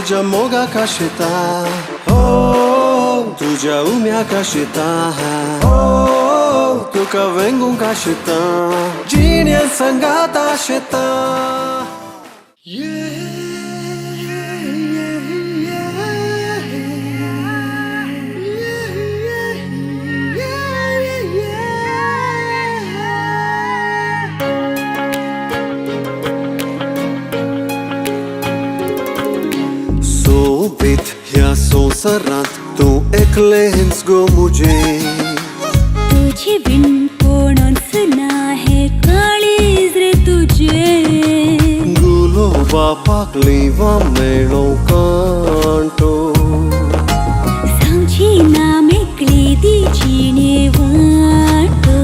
तुझ्या मोगा काशिता हो तुझ्या उम्या काशिता हो तुका वेंगू काशिता जिण्या संगात आशिता सोबीत ह्या संवसारांत तूं एकलेंच गो मुजे तुझे बिन कोणच ना हे काळीज रे तुझे गुलो बापाक लिवा मेळो कांटो सांगची ना मेकळी दिजीने वाटो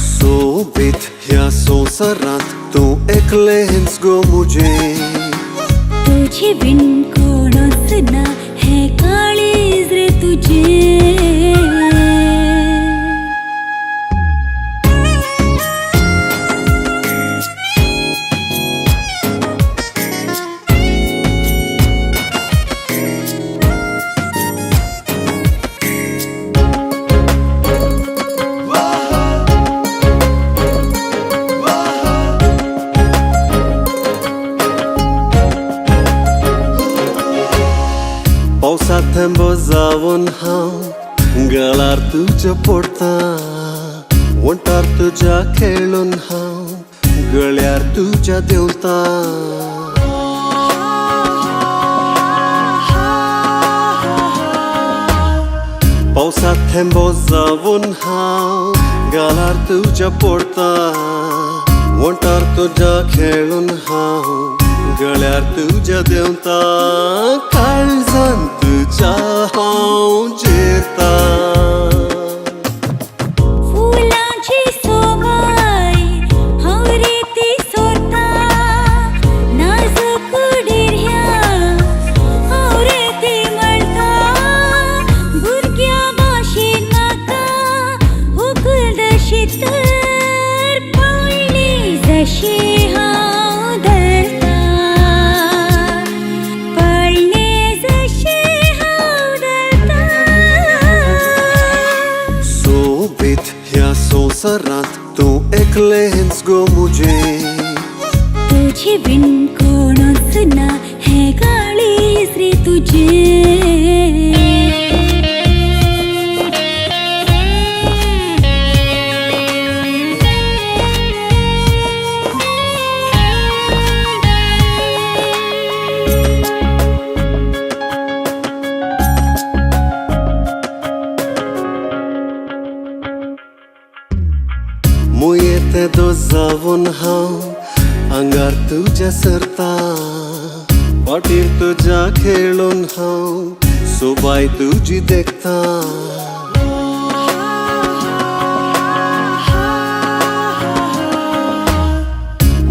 सोबीत ह्या संवसारांत तूं एकलेंच गो मुजे तुझे बिन कोणच ना हे काळीज रे तुझे पावसात थेंबो जावन हांव गळार तुज्या पडता वंटार तुज्या खेळून हांव गळ्यार तुज्या देंवता पावसात थेंबो जावन हांव गळार तुज्या पडता वंटार तुज्या खेळून हांव गळ्यार तुज्या देंवता काळजान तुज्या हांव जेरता फुलांची सोबाय हांव रेती सोरता नाजूक डिर्या हांव रेती मळटा भुरग्या भाशेन म्हाका उखलदशी तर पळ्ळी जशी हांव धरता पळ्ळी जशी हांव धरता सोबीत ह्या संवसारांत तूं एकलेंच गो मुजे तुझे बिन कोणच ना हे काळीज रे तुझे मुये ते दो जावन हांव आंगार तुज्या सरता पाटीर तुज्या खेळून हांव सोबाय तुजी देखता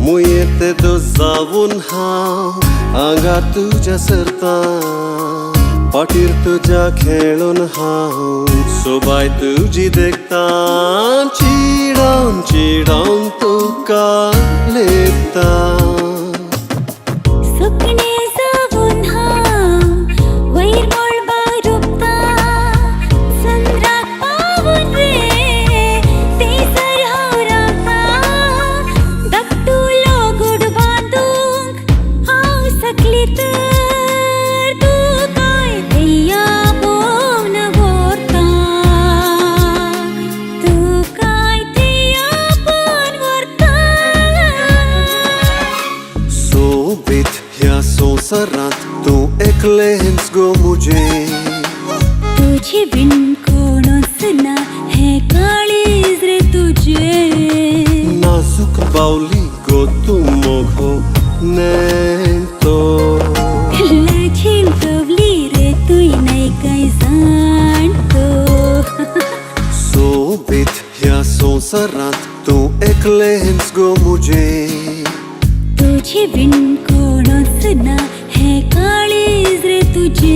मुये ते दो जावन हांव आंगार तुज्या सरता पाटीर तुज्या खेळून हांव सोबाय तुजी देखता चिडावन चिडावन तुका लेपता सुकणे जावन हांव वयर मळबार रुपता चंद्राक पावून रे तेसर हांव रावता धाकटुलो गूड बांदूंक हांव सकली तर तूं काय ध्येया पोवन व्हरता तूं काय ध्येया पोवन व्हरता सोबीत ह्या संवसारांत तूं एकलेंच गो मुजे तुझे बिन कोणच ना हे काळीज रे तुझे नाजूक बावली गो तूं मोगो नेतो लाजीन कवली रे तुई नाही काय जाणतो सोबीत ह्या संवसारांत तूं एकलेंच गो मुजे तुझे बिन कोणच ना हे काळीज रे तुझे